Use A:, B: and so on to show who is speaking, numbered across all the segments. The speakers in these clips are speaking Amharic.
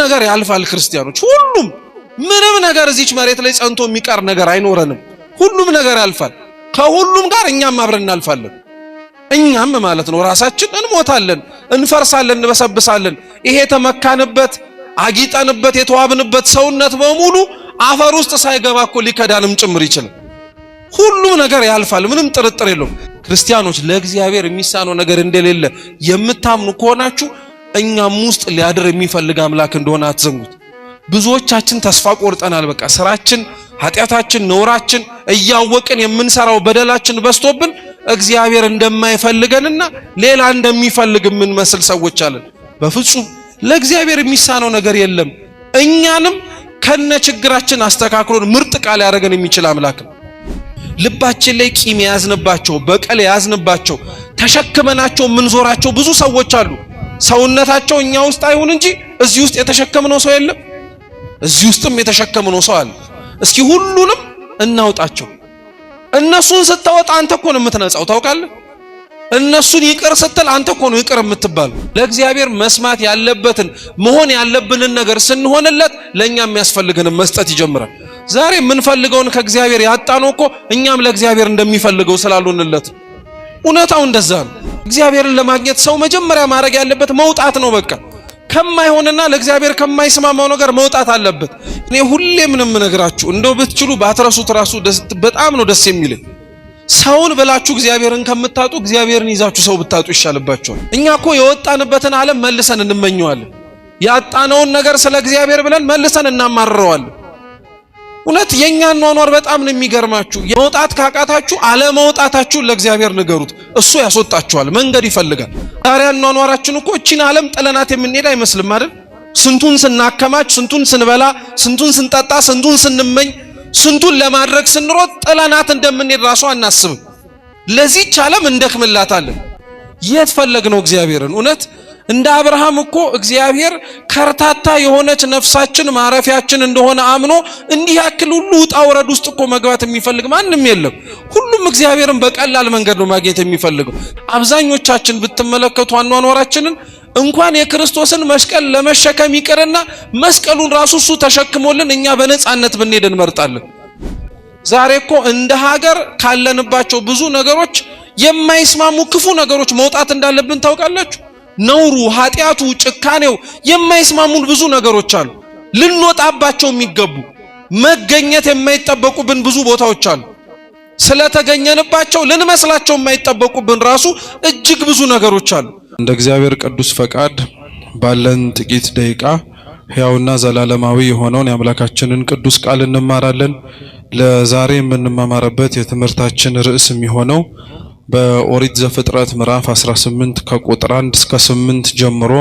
A: ነገር ያልፋል ክርስቲያኖች ሁሉም ምንም ነገር እዚች መሬት ላይ ጸንቶ የሚቀር ነገር አይኖርንም ሁሉም ነገር ያልፋል ከሁሉም ጋር እኛም አብረን እናልፋለን እኛም ማለት ነው ራሳችን እንሞታለን እንፈርሳለን እንበሰብሳለን ይሄ ተመካንበት አጊጠንበት የተዋብንበት ሰውነት በሙሉ አፈር ውስጥ ሳይገባኮ ሊከዳንም ጭምር ይችላል ሁሉም ነገር ያልፋል ምንም ጥርጥር የለውም ክርስቲያኖች ለእግዚአብሔር የሚሳነው ነገር እንደሌለ የምታምኑ ከሆናችሁ እኛም ውስጥ ሊያድር የሚፈልግ አምላክ እንደሆነ አትዘንጉት ብዙዎቻችን ተስፋ ቆርጠናል በቃ ስራችን ኃጢያታችን ነውራችን እያወቅን የምንሰራው በደላችን በስቶብን እግዚአብሔር እንደማይፈልገንና ሌላ እንደሚፈልግ ምን መስል ሰዎች አለን በፍጹም ለእግዚአብሔር የሚሳነው ነገር የለም እኛንም ከነ ችግራችን አስተካክሎን ምርጥ ቃል ያደርገን የሚችል አምላክ ነው ልባችን ላይ ቂም ያዝንባቸው በቀል ያዝንባቸው ተሸክመናቸው ምንዞራቸው ብዙ ሰዎች አሉ ሰውነታቸው እኛ ውስጥ አይሁን እንጂ እዚህ ውስጥ የተሸከመነው ሰው የለም እዚህ ውስጥም የተሸከመነው ሰው አለ እስኪ ሁሉንም እናውጣቸው እነሱን ስታወጣ አንተ እኮ ነው የምትነጻው ታውቃለህ እነሱን ይቅር ስትል አንተ እኮ ነው ይቅር የምትባል ለእግዚአብሔር መስማት ያለበትን መሆን ያለብንን ነገር ስንሆንለት ለኛ የሚያስፈልገን መስጠት ይጀምራል ዛሬ ምን ፈልገውን ከእግዚአብሔር ያጣነው እኮ እኛም ለእግዚአብሔር እንደሚፈልገው ስላልሆነለት እውነታው እንደዛ ነው እግዚአብሔርን ለማግኘት ሰው መጀመሪያ ማድረግ ያለበት መውጣት ነው በቃ ከማይሆንና ለእግዚአብሔር ከማይስማማው ነገር መውጣት አለበት እኔ ሁሌ ምንም ነገራችሁ እንደው ብትችሉ ባትረሱት ራሱ በጣም ነው ደስ የሚል ሰውን ብላችሁ እግዚአብሔርን ከምታጡ እግዚአብሔርን ይዛችሁ ሰው ብታጡ ይሻልባችኋል እኛኮ የወጣንበትን ዓለም መልሰን እንመኘዋለን ያጣነውን ነገር ስለ እግዚአብሔር ብለን መልሰን እናማርረዋለን እውነት የኛን ኗኗር በጣም ነው የሚገርማችሁ የመውጣት ካቃታችሁ አለ መውጣታችሁ ለእግዚአብሔር ንገሩት እሱ ያስወጣችኋል መንገድ ይፈልጋል ዛሬ ኗኗራችን እኮ እቺን ዓለም ጥለናት የምንሄድ አይመስልም አይደል ስንቱን ስናከማች ስንቱን ስንበላ ስንቱን ስንጠጣ ስንቱን ስንመኝ ስንቱን ለማድረግ ስንሮጥ ጥለናት እንደምንሄድ ራሱ አናስብም ለዚህች ዓለም እንደክምላታለን የት ፈለግነው እግዚአብሔርን እውነት እንደ አብርሃም እኮ እግዚአብሔር ከርታታ የሆነች ነፍሳችን ማረፊያችን እንደሆነ አምኖ እንዲህ ያክል ሁሉ ውጣ ወረድ ውስጥ እኮ መግባት የሚፈልግ ማንንም የለም ሁሉም እግዚአብሔርን በቀላል መንገድ ነው ማግኘት የሚፈልገው አብዛኞቻችን ብትመለከቱ አኗኗራችንን እንኳን የክርስቶስን መስቀል ለመሸከም ይቀርና መስቀሉን ራሱ እሱ ተሸክሞልን እኛ በነጻነት ብንሄድ እንመርጣለን ዛሬ እኮ እንደ ሀገር ካለንባቸው ብዙ ነገሮች የማይስማሙ ክፉ ነገሮች መውጣት እንዳለብን ታውቃላችሁ ነውሩ ኃጢያቱ ጭካኔው የማይስማሙን ብዙ ነገሮች አሉ ልንወጣባቸው የሚገቡ መገኘት የማይጠበቁብን ብዙ ቦታዎች አሉ ስለተገኘንባቸው ልንመስላቸው የማይጠበቁብን ራሱ እጅግ ብዙ ነገሮች አሉ
B: እንደ እግዚአብሔር ቅዱስ ፈቃድ ባለን ጥቂት ደቂቃ ሕያውና ዘላለማዊ የሆነውን የአምላካችንን ቅዱስ ቃል እንማራለን ለዛሬ የምንማማርበት የትምህርታችን ርዕስ የሚሆነው በኦሪት ዘፍጥረት ምዕራፍ 18 ከቁጥር 1 እስከ 8 ጀምሮ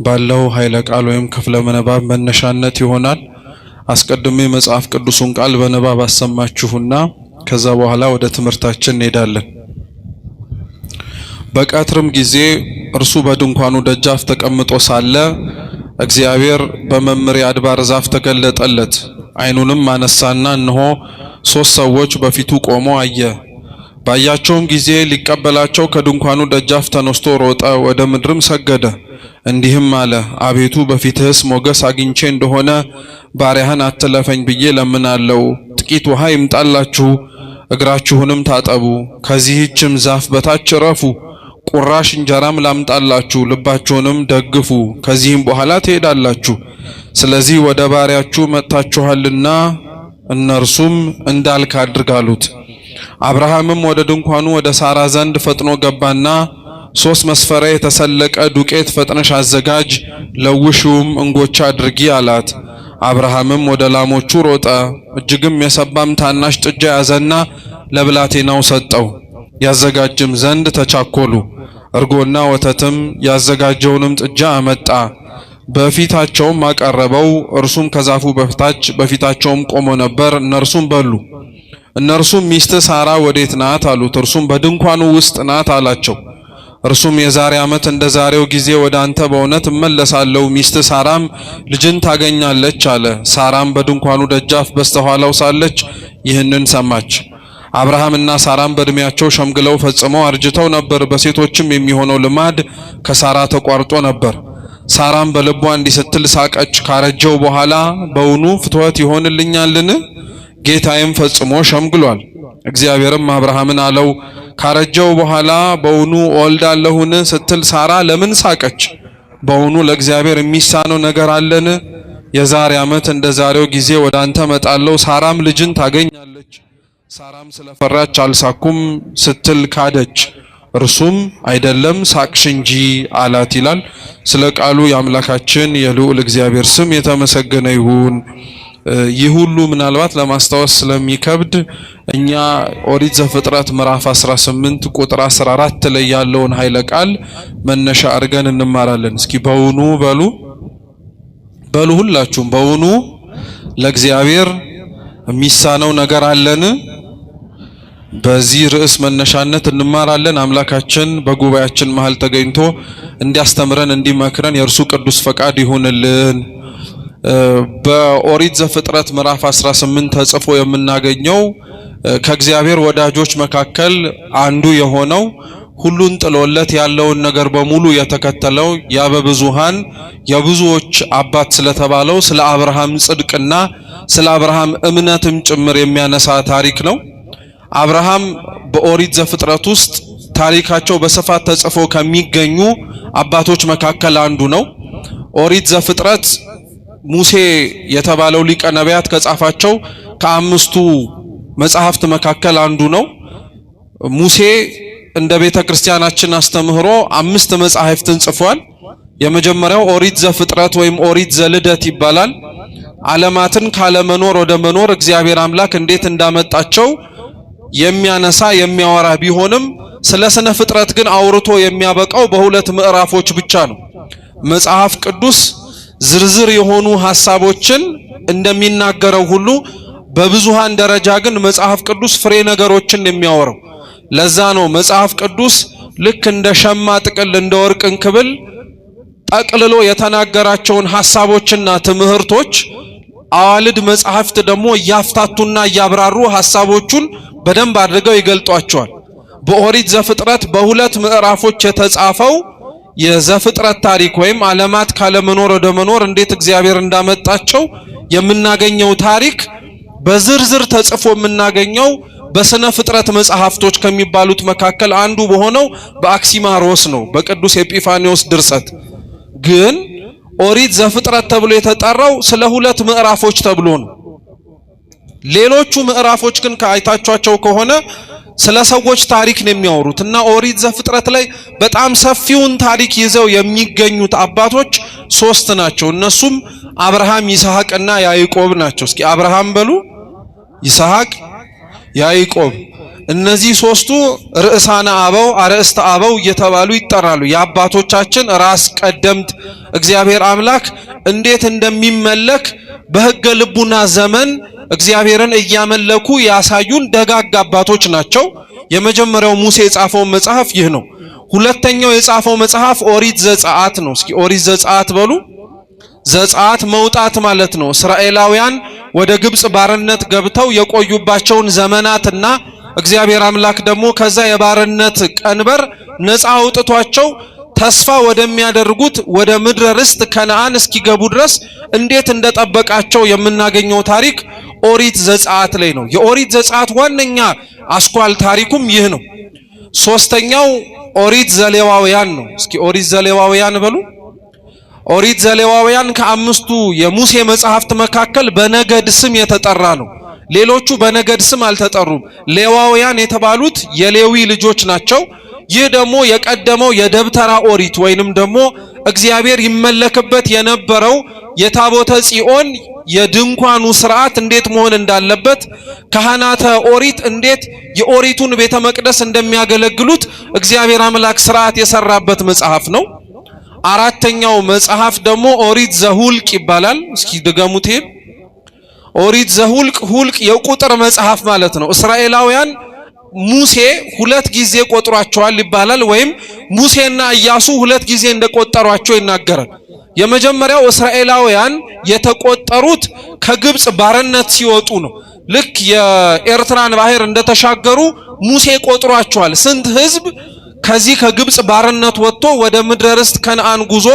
B: ባለው ኃይለ ቃል ወይም ክፍለ ምንባብ መነሻነት ይሆናል አስቀድሜ መጽሐፍ ቅዱሱን ቃል በንባብ አሰማችሁና ከዛ በኋላ ወደ ትምህርታችን እንሄዳለን በቀትርም ጊዜ እርሱ በድንኳኑ ደጃፍ ተቀምጦ ሳለ እግዚአብሔር በመምሬ አድባር ዛፍ ተገለጠለት አይኑንም አነሳና እነሆ 3 ሰዎች በፊቱ ቆመው አየ ባያቸውም ጊዜ ሊቀበላቸው ከድንኳኑ ደጃፍ ተነስቶ ሮጠ ወደ ምድርም ሰገደ እንዲህም አለ አቤቱ በፊትህስ ሞገስ አግኝቼ እንደሆነ ባሪያህን አትለፈኝ ብዬ ለምናለው ጥቂት ውሃ ይምጣላችሁ እግራችሁንም ታጠቡ ከዚህችም ዛፍ በታች ረፉ ቁራሽ እንጀራም ላምጣላችሁ ልባችሁንም ደግፉ ከዚህም በኋላ ትሄዳላችሁ ስለዚህ ወደ ባሪያችሁ መጣችኋልና እነርሱም እንዳልክ አድርጋሉት አብርሃምም ወደ ድንኳኑ ወደ ሳራ ዘንድ ፈጥኖ ገባና 3 መስፈሪያ የተሰለቀ ዱቄት ፈጥነሽ አዘጋጅ ለውሽውም እንጎቻ አድርጊ አላት አብርሃምም ወደ ላሞቹ ሮጠ እጅግም የሰባም ታናሽ ጥጃ ያዘና ለብላቴናው ሰጠው ያዘጋጅም ዘንድ ተቻኮሉ እርጎና ወተትም ያዘጋጀውንም ጥጃ አመጣ በፊታቸውም አቀረበው እርሱም ከዛፉ በታች በፊታቸውም ቆሞ ነበር እነርሱም በሉ እነርሱም ሚስት ሳራ ወዴት ናት አሉት እርሱም በድንኳኑ ውስጥ ናት አላቸው እርሱም የዛሬ ዓመት እንደ ዛሬው ጊዜ ወደ አንተ በእውነት እመለሳለሁ ሚስት ሳራም ልጅን ታገኛለች አለ ሳራም በድንኳኑ ደጃፍ በስተኋላው ሳለች ይህንን ሰማች አብርሃምና ሳራም በእድሜያቸው ሸምግለው ፈጽመው አርጅተው ነበር በሴቶችም የሚሆነው ልማድ ከሳራ ተቋርጦ ነበር ሳራም በልቧ እንዲህ ስትል ሳቀች፣ ካረጀው በኋላ በውኑ ፍትወት ይሆንልኛልን? ጌታዬም ፈጽሞ ሸምግሏል። እግዚአብሔርም አብርሃምን አለው፣ ካረጀው በኋላ በውኑ እወልዳለሁን ስትል ሳራ ለምን ሳቀች? በውኑ ለእግዚአብሔር የሚሳነው ነገር አለን? የዛሬ ዓመት እንደ ዛሬው ጊዜ ወደ አንተ መጣለሁ፣ ሳራም ልጅን ታገኛለች። ሳራም ስለፈራች አልሳኩም ስትል ካደች። እርሱም አይደለም ሳቅሽ እንጂ አላት ይላል። ስለ ቃሉ የአምላካችን የልዑል እግዚአብሔር ስም የተመሰገነ ይሁን። ይህ ሁሉ ምናልባት ለማስታወስ ስለሚከብድ እኛ ኦሪት ዘፍጥረት ምዕራፍ 18 ቁጥር 14 ላይ ያለውን ኃይለ ቃል መነሻ አድርገን እንማራለን። እስኪ በውኑ በሉ ሁላችሁም በውኑ ለእግዚአብሔር የሚሳነው ነገር አለን? በዚህ ርዕስ መነሻነት እንማራለን። አምላካችን በጉባኤያችን መሃል ተገኝቶ እንዲያስተምረን እንዲመክረን የእርሱ ቅዱስ ፈቃድ ይሁንልን። በኦሪት ዘፍጥረት ምዕራፍ 18 ተጽፎ የምናገኘው ከእግዚአብሔር ወዳጆች መካከል አንዱ የሆነው ሁሉን ጥሎለት ያለውን ነገር በሙሉ የተከተለው ያበብዙሃን የብዙዎች አባት ስለተባለው ስለ አብርሃም ጽድቅና ስለ አብርሃም እምነትም ጭምር የሚያነሳ ታሪክ ነው። አብርሃም በኦሪት ዘፍጥረት ውስጥ ታሪካቸው በስፋት ተጽፎ ከሚገኙ አባቶች መካከል አንዱ ነው። ኦሪት ዘፍጥረት ሙሴ የተባለው ሊቀ ነቢያት ከጻፋቸው ከአምስቱ መጻሕፍት መካከል አንዱ ነው። ሙሴ እንደ ቤተ ክርስቲያናችን አስተምህሮ 5 መጻሕፍትን ጽፏል። የመጀመሪያው ኦሪት ዘፍጥረት ወይም ኦሪት ዘልደት ይባላል። ዓለማትን ካለመኖር ወደ መኖር እግዚአብሔር አምላክ እንዴት እንዳመጣቸው የሚያነሳ የሚያወራ ቢሆንም ስለ ስነ ፍጥረት ግን አውርቶ የሚያበቃው በ2 ምዕራፎች ብቻ ነው። መጽሐፍ ቅዱስ ዝርዝር የሆኑ ሐሳቦችን እንደሚናገረው ሁሉ በብዙሃን ደረጃ ግን መጽሐፍ ቅዱስ ፍሬ ነገሮችን የሚያወራው። ለዛ ነው መጽሐፍ ቅዱስ ልክ እንደ ሸማ ጥቅል እንደ ወርቅ እንክብል ጠቅልሎ የተናገራቸውን ሐሳቦችና ትምህርቶች አዋልድ መጽሐፍት ደግሞ ያፍታቱና ያብራሩ ሐሳቦቹን በደንብ አድርገው ይገልጧቸዋል። በኦሪት ዘፍጥረት በ2 ምዕራፎች የተጻፈው የዘፍጥረት ታሪክ ወይም ዓለማት ካለመኖር ወደ መኖር እንዴት እግዚአብሔር እንዳመጣቸው የምናገኘው ታሪክ በዝርዝር ተጽፎ የምናገኘው በስነ ፍጥረት መጽሐፍቶች ከሚባሉት መካከል አንዱ በሆነው በአክሲማሮስ ነው፣ በቅዱስ ኤጲፋኒዮስ ድርሰት። ግን ኦሪት ዘፍጥረት ተብሎ የተጠራው ስለ 2 ምዕራፎች ተብሎ ነው። ሌሎቹ ምዕራፎች ግን ከአይታቿቸው ከሆነ ስለ ሰዎች ታሪክ ነው የሚያወሩት እና ኦሪት ዘፍጥረት ላይ በጣም ሰፊውን ታሪክ ይዘው የሚገኙት አባቶች 3 ናቸው። እነሱም አብርሃም፣ ይስሐቅና ያዕቆብ ናቸው። እስኪ አብርሃም በሉ፣ ይስሐቅ፣ ያዕቆብ። እነዚህ 3ቱ ርዕሳነ አበው አርእስተ አበው እየተባሉ ይጠራሉ። የአባቶቻችን ራስ ቀደምት እግዚአብሔር አምላክ እንዴት እንደሚመለክ በሕገ ልቡና ዘመን እግዚአብሔርን እያመለኩ ያሳዩን ደጋግ አባቶች ናቸው። የመጀመሪያው ሙሴ የጻፈው መጽሐፍ ይህ ነው። ሁለተኛው የጻፈው መጽሐፍ ኦሪት ዘጸአት ነው። እስኪ ኦሪት ዘጸአት በሉ። ዘጸአት መውጣት ማለት ነው። እስራኤላውያን ወደ ግብጽ ባርነት ገብተው የቆዩባቸውን ዘመናትና እግዚአብሔር አምላክ ደግሞ ከዛ የባርነት ቀንበር ነፃ አውጥቷቸው ተስፋ ወደሚያደርጉት ወደ ምድረ ርስት ከነዓን እስኪገቡ ድረስ እንዴት እንደጠበቃቸው የምናገኘው ታሪክ ኦሪት ዘጸአት ላይ ነው። የኦሪት ዘጸአት ዋነኛ አስኳል ታሪኩም ይህ ነው። ሶስተኛው ኦሪት ዘሌዋውያን ነው። እስኪ ኦሪት ዘሌዋውያን በሉ። ኦሪት ዘሌዋውያን ከ5ቱ የሙሴ መጽሐፍት መካከል በነገድ ስም የተጠራ ነው። ሌሎቹ በነገድ ስም አልተጠሩም። ሌዋውያን የተባሉት የሌዊ ልጆች ናቸው። ይህ ደግሞ የቀደመው የደብተራ ኦሪት ወይንም ደግሞ እግዚአብሔር ይመለክበት የነበረው የታቦተ ጽዮን የድንኳኑ ስርዓት እንዴት መሆን እንዳለበት ካህናተ ኦሪት እንዴት የኦሪቱን ቤተ መቅደስ እንደሚያገለግሉት እግዚአብሔር አምላክ ስርዓት የሰራበት መጽሐፍ ነው። አራተኛው መጽሐፍ ደግሞ ኦሪት ዘሁልቅ ይባላል። እስኪ ድገሙት። ኦሪት ዘሁልቅ፣ ሁልቅ የቁጥር መጽሐፍ ማለት ነው። እስራኤላውያን ሙሴ 2 ጊዜ ቆጥሯቸዋል ይባላል። ወይም ሙሴና ኢያሱ 2 ጊዜ እንደቆጠሯቸው ይናገራል። የመጀመሪያው እስራኤላውያን የተቆጠሩት ከግብጽ ባርነት ሲወጡ ነው። ልክ የኤርትራን ባህር እንደተሻገሩ ሙሴ ቆጥሯቸዋል። ስንት ህዝብ
A: ከዚህ ከግብጽ ባርነት ወጥቶ ወደ ምድረ ርስት ከነዓን ጉዞ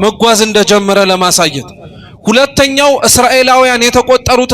A: መጓዝ እንደጀመረ ለማሳየት። ሁለተኛው እስራኤላውያን የተቆጠሩት